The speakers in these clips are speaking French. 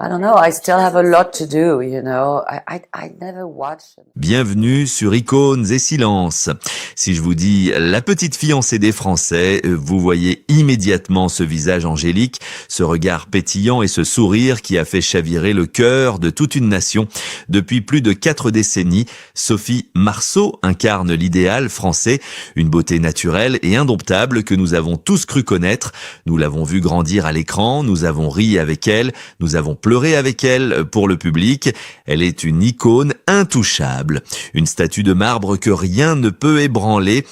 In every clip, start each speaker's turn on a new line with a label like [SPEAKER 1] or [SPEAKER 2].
[SPEAKER 1] I don't know, I still have a lot to do, you know. I never watched.
[SPEAKER 2] Bienvenue sur Icônes et Silences. Si je vous dis la petite fiancée des Français, vous voyez immédiatement ce visage angélique, ce regard pétillant et ce sourire qui a fait chavirer le cœur de toute une nation. Depuis plus de 4 décennies, Sophie Marceau incarne l'idéal français, une beauté naturelle et indomptable que nous avons tous cru connaître. Nous l'avons vue grandir à l'écran, nous avons ri avec elle, nous avons pleuré avec elle pour le public. Elle est une icône intouchable, une statue de marbre que rien ne peut ébranler.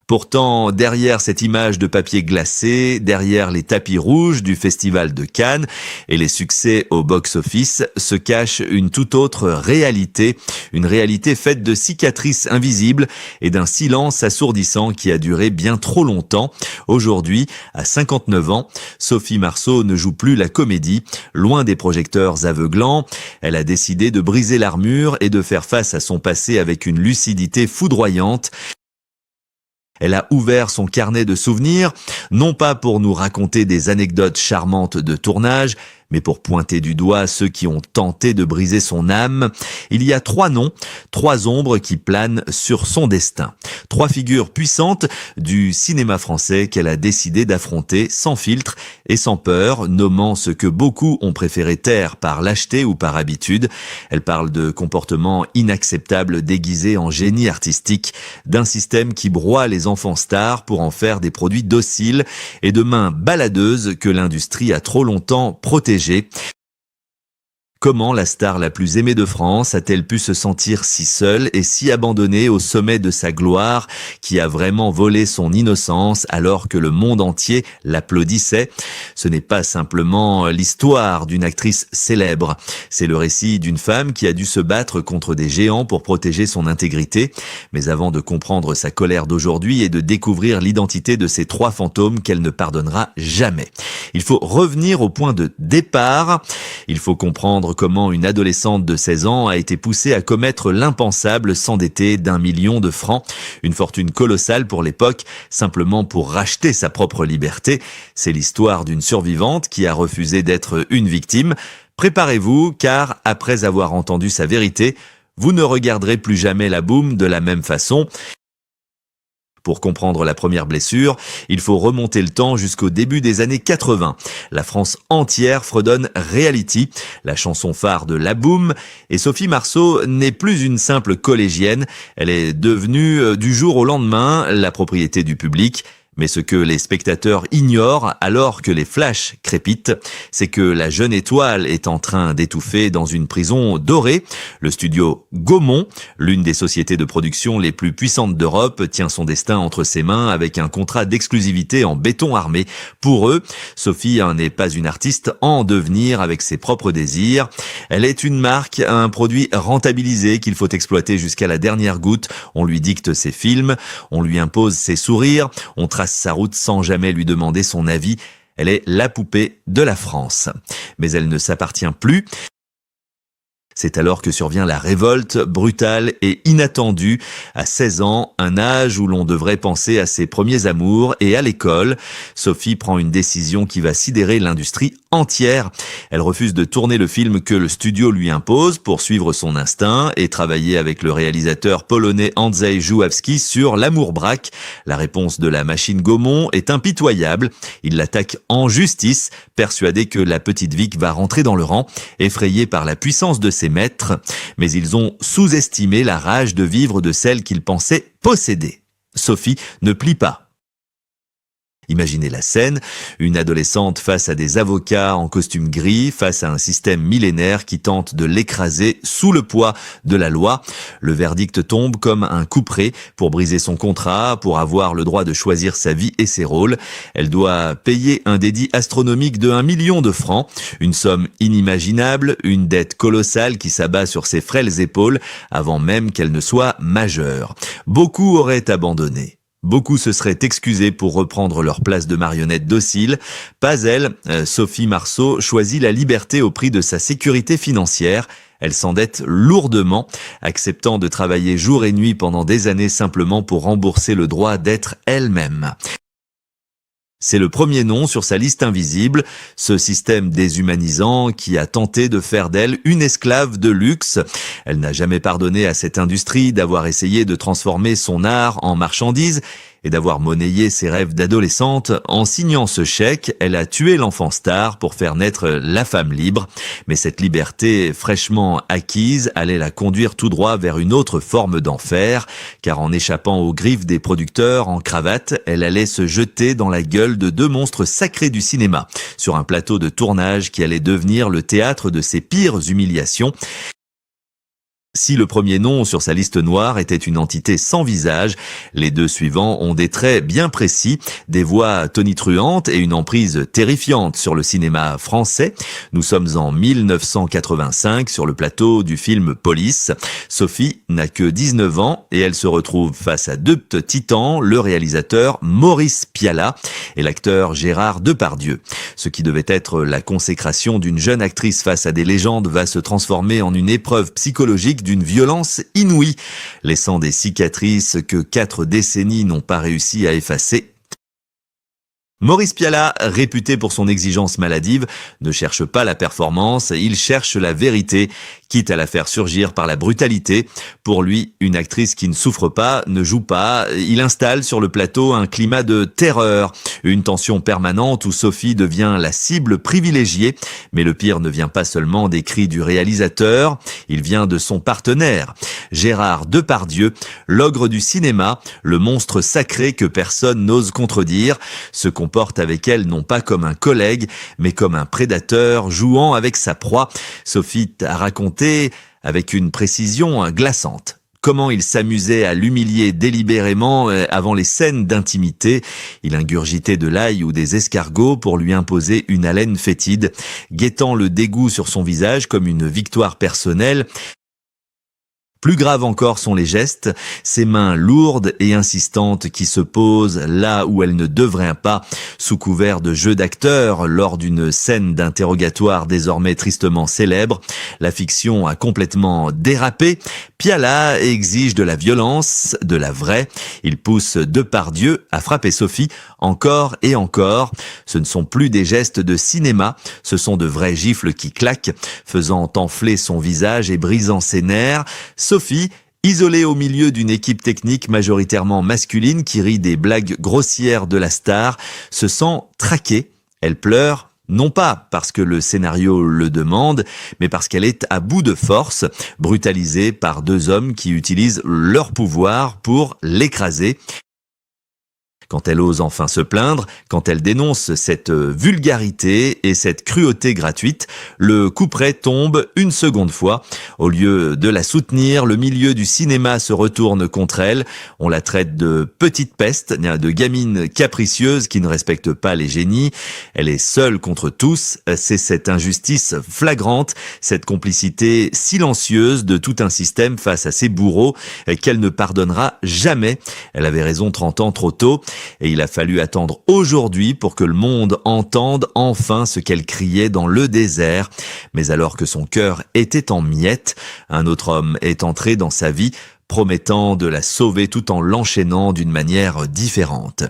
[SPEAKER 2] Pourtant, derrière cette image de papier glacé, derrière les tapis rouges du Festival de Cannes et les succès au box-office, se cache une toute autre réalité, une réalité faite de cicatrices invisibles et d'un silence assourdissant qui a duré bien trop longtemps. Aujourd'hui, à 59 ans, Sophie Marceau ne joue plus la comédie, loin des projecteurs aveuglants. Elle a décidé de briser l'armure et de faire face à son passé avec une lucidité foudroyante. Elle a ouvert son carnet de souvenirs, non pas pour nous raconter des anecdotes charmantes de tournage, mais pour pointer du doigt ceux qui ont tenté de briser son âme. Il y a 3 noms, 3 ombres qui planent sur son destin. 3 figures puissantes du cinéma français qu'elle a décidé d'affronter sans filtre et sans peur, nommant ce que beaucoup ont préféré taire par lâcheté ou par habitude. Elle parle de comportements inacceptables déguisés en génie artistique, d'un système qui broie les enfants stars pour en faire des produits dociles et de mains baladeuses que l'industrie a trop longtemps protégées. Comment la star la plus aimée de France a-t-elle pu se sentir si seule et si abandonnée au sommet de sa gloire, qui a vraiment volé son innocence alors que le monde entier l'applaudissait? Ce n'est pas simplement l'histoire d'une actrice célèbre, c'est le récit d'une femme qui a dû se battre contre des géants pour protéger son intégrité. Mais avant de comprendre sa colère d'aujourd'hui et de découvrir l'identité de ces 3 fantômes qu'elle ne pardonnera jamais, il faut revenir au point de départ. Il faut comprendre comment une adolescente de 16 ans a été poussée à commettre l'impensable, s'endetter d'1 million de francs, une fortune colossale pour l'époque, simplement pour racheter sa propre liberté. C'est l'histoire d'une survivante qui a refusé d'être une victime. Préparez-vous, car après avoir entendu sa vérité, vous ne regarderez plus jamais la boum de la même façon. Pour comprendre la première blessure, il faut remonter le temps jusqu'au début des années 80. La France entière fredonne Reality, la chanson phare de La Boum, et Sophie Marceau n'est plus une simple collégienne, elle est devenue du jour au lendemain la propriété du public. Mais ce que les spectateurs ignorent alors que les flashs crépitent, c'est que la jeune étoile est en train d'étouffer dans une prison dorée. Le studio Gaumont, l'une des sociétés de production les plus puissantes d'Europe, tient son destin entre ses mains avec un contrat d'exclusivité en béton armé. Pour eux, Sophie n'est pas une artiste en devenir avec ses propres désirs. Elle est une marque, un produit rentabilisé qu'il faut exploiter jusqu'à la dernière goutte. On lui dicte ses films, on lui impose ses sourires, on trace sa route sans jamais lui demander son avis. Elle est la poupée de la France. Mais elle ne s'appartient plus. C'est alors que survient la révolte, brutale et inattendue. À 16 ans, un âge où l'on devrait penser à ses premiers amours et à l'école, Sophie prend une décision qui va sidérer l'industrie entière. Elle refuse de tourner le film que le studio lui impose pour suivre son instinct et travailler avec le réalisateur polonais Andrzej Żuławski sur L'amour braque. La réponse de la machine Gaumont est impitoyable. Il l'attaque en justice, persuadé que la petite Vic va rentrer dans le rang, effrayé par la puissance de ses maîtres, mais ils ont sous-estimé la rage de vivre de celle qu'ils pensaient posséder. Sophie ne plie pas. Imaginez la scène, une adolescente face à des avocats en costume gris, face à un système millénaire qui tente de l'écraser sous le poids de la loi. Le verdict tombe comme un couperet pour briser son contrat, pour avoir le droit de choisir sa vie et ses rôles. Elle doit payer un dédit astronomique de 1 million de francs, une somme inimaginable, une dette colossale qui s'abat sur ses frêles épaules avant même qu'elle ne soit majeure. Beaucoup auraient abandonné. Beaucoup se seraient excusés pour reprendre leur place de marionnette docile. Pas elle, Sophie Marceau choisit la liberté au prix de sa sécurité financière. Elle s'endette lourdement, acceptant de travailler jour et nuit pendant des années simplement pour rembourser le droit d'être elle-même. C'est le premier nom sur sa liste invisible, ce système déshumanisant qui a tenté de faire d'elle une esclave de luxe. Elle n'a jamais pardonné à cette industrie d'avoir essayé de transformer son art en marchandise et d'avoir monnayé ses rêves d'adolescente. En signant ce chèque, elle a tué l'enfant star pour faire naître la femme libre. Mais cette liberté fraîchement acquise allait la conduire tout droit vers une autre forme d'enfer, car en échappant aux griffes des producteurs en cravate, elle allait se jeter dans la gueule de deux monstres sacrés du cinéma, sur un plateau de tournage qui allait devenir le théâtre de ses pires humiliations. Si le premier nom sur sa liste noire était une entité sans visage, les deux suivants ont des traits bien précis, des voix tonitruantes et une emprise terrifiante sur le cinéma français. Nous sommes en 1985 sur le plateau du film Police. Sophie n'a que 19 ans et elle se retrouve face à deux titans, le réalisateur Maurice Pialat et l'acteur Gérard Depardieu. Ce qui devait être la consécration d'une jeune actrice face à des légendes va se transformer en une épreuve psychologique d'une violence inouïe, laissant des cicatrices que 4 décennies n'ont pas réussi à effacer. Maurice Pialat, réputé pour son exigence maladive, ne cherche pas la performance, il cherche la vérité, quitte à la faire surgir par la brutalité. Pour lui, une actrice qui ne souffre pas, ne joue pas, il installe sur le plateau un climat de terreur, une tension permanente où Sophie devient la cible privilégiée. Mais le pire ne vient pas seulement des cris du réalisateur, il vient de son partenaire, Gérard Depardieu, l'ogre du cinéma, le monstre sacré que personne n'ose contredire, se comporte avec elle non pas comme un collègue, mais comme un prédateur jouant avec sa proie. Sophie a raconté avec une précision glaçante comment il s'amusait à l'humilier délibérément avant les scènes d'intimité. Il ingurgitait de l'ail ou des escargots pour lui imposer une haleine fétide, guettant le dégoût sur son visage comme une victoire personnelle. Plus grave encore sont les gestes, ces mains lourdes et insistantes qui se posent là où elles ne devraient pas, sous couvert de jeu d'acteur lors d'une scène d'interrogatoire désormais tristement célèbre. La fiction a complètement dérapé. Pialat exige de la violence, de la vraie. Il pousse Depardieu à frapper Sophie encore et encore. Ce ne sont plus des gestes de cinéma, ce sont de vrais gifles qui claquent, faisant enfler son visage et brisant ses nerfs. Sophie, isolée au milieu d'une équipe technique majoritairement masculine qui rit des blagues grossières de la star, se sent traquée. Elle pleure, non pas parce que le scénario le demande, mais parce qu'elle est à bout de force, brutalisée par deux hommes qui utilisent leur pouvoir pour l'écraser. Quand elle ose enfin se plaindre, quand elle dénonce cette vulgarité et cette cruauté gratuite, le couperet tombe une seconde fois. Au lieu de la soutenir, le milieu du cinéma se retourne contre elle. On la traite de petite peste, de gamine capricieuse qui ne respecte pas les génies. Elle est seule contre tous. C'est cette injustice flagrante, cette complicité silencieuse de tout un système face à ses bourreaux qu'elle ne pardonnera jamais. Elle avait raison 30 ans trop tôt. Et il a fallu attendre aujourd'hui pour que le monde entende enfin ce qu'elle criait dans le désert. Mais alors que son cœur était en miettes, un autre homme est entré dans sa vie, promettant de la sauver tout en l'enchaînant d'une manière différente.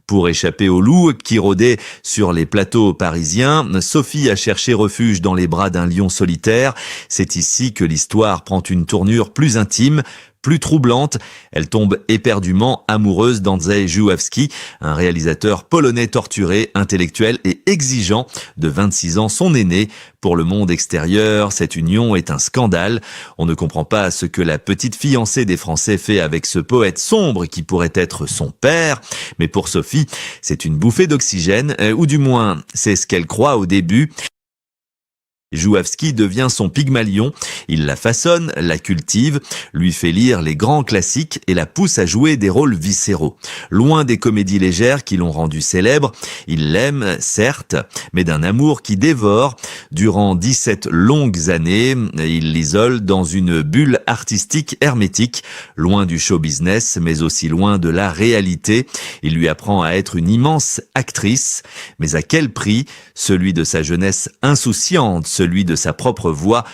[SPEAKER 2] Pour échapper au loup qui rôdait sur les plateaux parisiens, Sophie a cherché refuge dans les bras d'un lion solitaire. C'est ici que l'histoire prend une tournure plus intime, plus troublante. Elle tombe éperdument amoureuse d'Andrzej Żuławski, un réalisateur polonais torturé, intellectuel et exigeant, de 26 ans, son aîné. Pour le monde extérieur, cette union est un scandale. On ne comprend pas ce que la petite fiancée des Français fait avec ce poète sombre qui pourrait être son père. Mais pour Sophie, c'est une bouffée d'oxygène, ou du moins, c'est ce qu'elle croit au début. Żuławski devient son Pygmalion, il la façonne, la cultive, lui fait lire les grands classiques et la pousse à jouer des rôles viscéraux. Loin des comédies légères qui l'ont rendu célèbre, il l'aime, certes, mais d'un amour qui dévore. Durant 17 longues années, il l'isole dans une bulle artistique hermétique, loin du show business, mais aussi loin de la réalité. Il lui apprend à être une immense actrice, mais à quel prix? Celui de sa jeunesse insouciante, celui de sa propre voix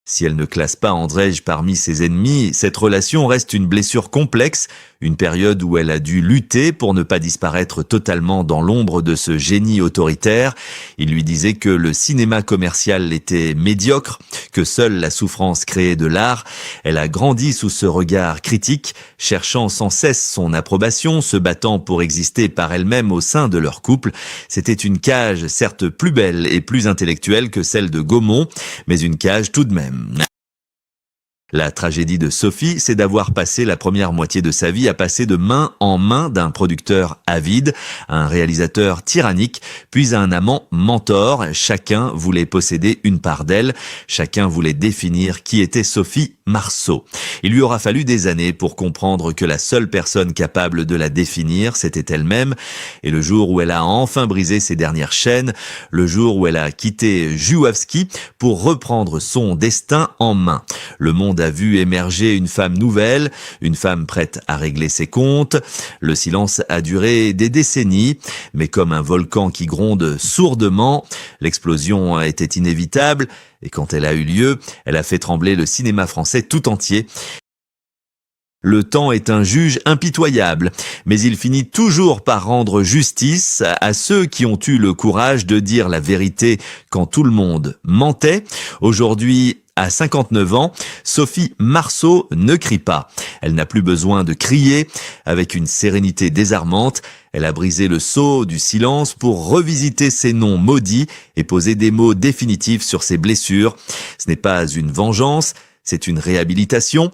[SPEAKER 2] Si elle ne classe pas Andrzej parmi ses ennemis, cette relation reste une blessure complexe, une période où elle a dû lutter pour ne pas disparaître totalement dans l'ombre de ce génie autoritaire. Il lui disait que le cinéma commercial était médiocre, que seule la souffrance créait de l'art. Elle a grandi sous ce regard critique, cherchant sans cesse son approbation, se battant pour exister par elle-même au sein de leur couple. C'était une cage certes plus belle et plus intellectuelle que celle de Gaumont, mais une cage tout de même. La tragédie de Sophie, c'est d'avoir passé la première moitié de sa vie à passer de main en main d'un producteur avide, à un réalisateur tyrannique, puis à un amant mentor. Chacun voulait posséder une part d'elle, chacun voulait définir qui était Sophie Marceau. Il lui aura fallu des années pour comprendre que la seule personne capable de la définir, c'était elle-même. Et le jour où elle a enfin brisé ses dernières chaînes, le jour où elle a quitté Żuławski pour reprendre son destin en main. Le monde a vu émerger une femme nouvelle, une femme prête à régler ses comptes. Le silence a duré des décennies, mais comme un volcan qui gronde sourdement, l'explosion était inévitable, et quand elle a eu lieu, elle a fait trembler le cinéma français tout entier. Le temps est un juge impitoyable, mais il finit toujours par rendre justice à ceux qui ont eu le courage de dire la vérité quand tout le monde mentait. Aujourd'hui, à 59 ans, Sophie Marceau ne crie pas. Elle n'a plus besoin de crier. Avec une sérénité désarmante, elle a brisé le sceau du silence pour revisiter ses noms maudits et poser des mots définitifs sur ses blessures. Ce n'est pas une vengeance, c'est une réhabilitation.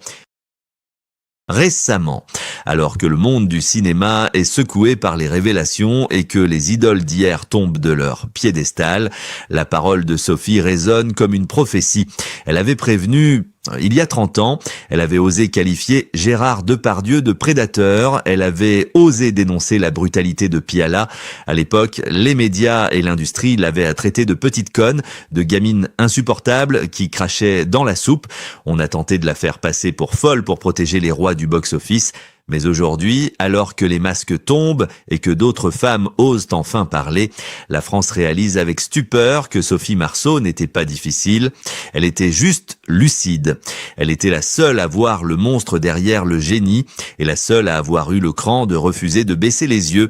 [SPEAKER 2] Récemment, alors que le monde du cinéma est secoué par les révélations et que les idoles d'hier tombent de leur piédestal, la parole de Sophie résonne comme une prophétie. Elle avait prévenu, il y a 30 ans, elle avait osé qualifier Gérard Depardieu de prédateur, elle avait osé dénoncer la brutalité de Piala. À l'époque, les médias et l'industrie l'avaient traité de petite conne, de gamine insupportable qui crachait dans la soupe. On a tenté de la faire passer pour folle pour protéger les rois du box-office. Mais aujourd'hui, alors que les masques tombent et que d'autres femmes osent enfin parler, la France réalise avec stupeur que Sophie Marceau n'était pas difficile. Elle était juste lucide. Elle était la seule à voir le monstre derrière le génie et la seule à avoir eu le cran de refuser de baisser les yeux.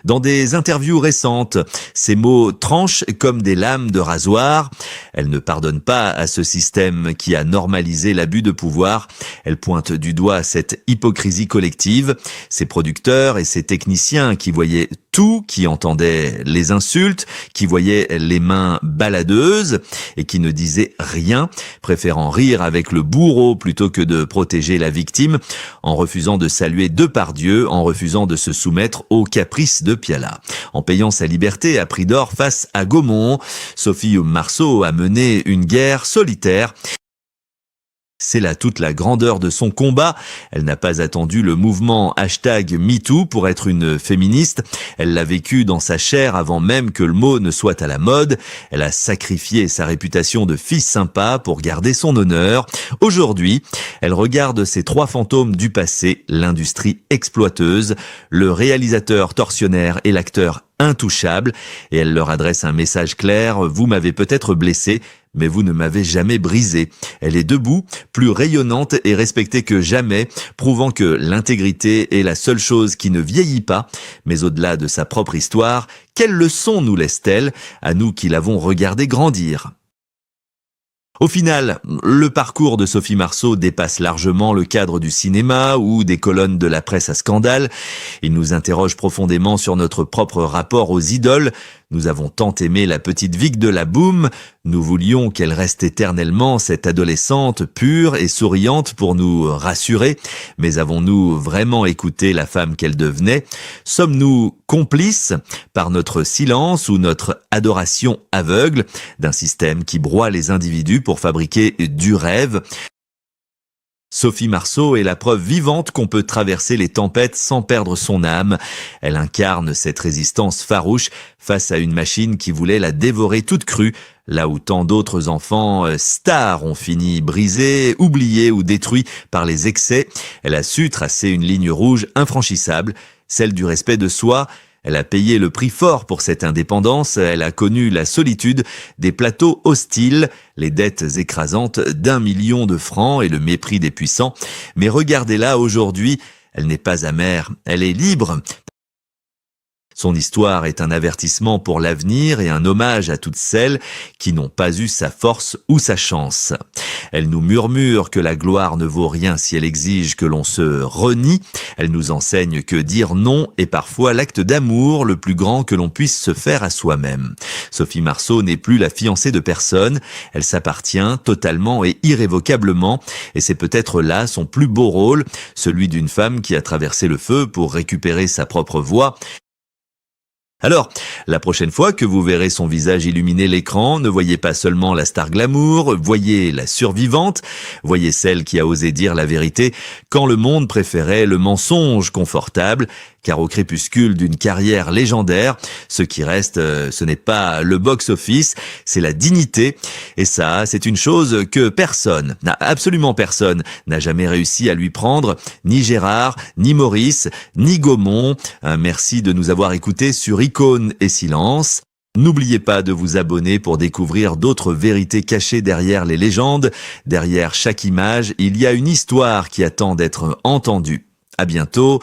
[SPEAKER 2] Dans des interviews récentes, ces mots tranchent comme des lames de rasoir. Elle ne pardonne pas à ce système qui a normalisé l'abus de pouvoir. Elle pointe du doigt cette hypocrisie collective, ces producteurs et ces techniciens qui voyaient tout, qui entendaient les insultes, qui voyaient les mains baladeuses et qui ne disaient rien, préférant rire avec le bourreau plutôt que de protéger la victime, en refusant de saluer Depardieu, en refusant de se soumettre aux caprices de Piala. En payant sa liberté à prix d'or face à Gaumont, Sophie Marceau a mené une guerre solitaire. C'est là toute la grandeur de son combat. Elle n'a pas attendu le mouvement #MeToo pour être une féministe. Elle l'a vécu dans sa chair avant même que le mot ne soit à la mode. Elle a sacrifié sa réputation de fille sympa pour garder son honneur. Aujourd'hui, elle regarde ces trois fantômes du passé, l'industrie exploiteuse, le réalisateur tortionnaire et l'acteur intouchable, et elle leur adresse un message clair: vous m'avez peut-être blessé, mais vous ne m'avez jamais brisé. Elle est debout, plus rayonnante et respectée que jamais, prouvant que l'intégrité est la seule chose qui ne vieillit pas. Mais au-delà de sa propre histoire, quelle leçon nous laisse-t-elle, à nous qui l'avons regardée grandir ? Au final, le parcours de Sophie Marceau dépasse largement le cadre du cinéma ou des colonnes de la presse à scandale. Il nous interroge profondément sur notre propre rapport aux idoles. Nous avons tant aimé la petite Vic de la Boom. Nous voulions qu'elle reste éternellement cette adolescente pure et souriante pour nous rassurer. Mais avons-nous vraiment écouté la femme qu'elle devenait ? Sommes-nous complices par notre silence ou notre adoration aveugle d'un système qui broie les individus pour fabriquer du rêve ? Sophie Marceau est la preuve vivante qu'on peut traverser les tempêtes sans perdre son âme. Elle incarne cette résistance farouche face à une machine qui voulait la dévorer toute crue, là où tant d'autres enfants stars ont fini brisés, oubliés ou détruits par les excès. Elle a su tracer une ligne rouge infranchissable, celle du respect de soi, Elle a payé le prix fort pour cette indépendance, elle a connu la solitude des plateaux hostiles, les dettes écrasantes d'1 million de francs et le mépris des puissants. Mais regardez-la aujourd'hui, elle n'est pas amère, elle est libre. Son histoire est un avertissement pour l'avenir et un hommage à toutes celles qui n'ont pas eu sa force ou sa chance. Elle nous murmure que la gloire ne vaut rien si elle exige que l'on se renie. Elle nous enseigne que dire non est parfois l'acte d'amour le plus grand que l'on puisse se faire à soi-même. Sophie Marceau n'est plus la fiancée de personne. Elle s'appartient totalement et irrévocablement. Et c'est peut-être là son plus beau rôle, celui d'une femme qui a traversé le feu pour récupérer sa propre voie. Alors, la prochaine fois que vous verrez son visage illuminer l'écran, ne voyez pas seulement la star glamour, voyez la survivante, voyez celle qui a osé dire la vérité quand le monde préférait le mensonge confortable, car au crépuscule d'une carrière légendaire, ce qui reste, ce n'est pas le box-office, c'est la dignité. Et ça, c'est une chose que personne, absolument personne, n'a jamais réussi à lui prendre, ni Gérard, ni Maurice, ni Gaumont. Merci de nous avoir écoutés sur Icône et Silence. N'oubliez pas de vous abonner pour découvrir d'autres vérités cachées derrière les légendes. Derrière chaque image, il y a une histoire qui attend d'être entendue. À bientôt.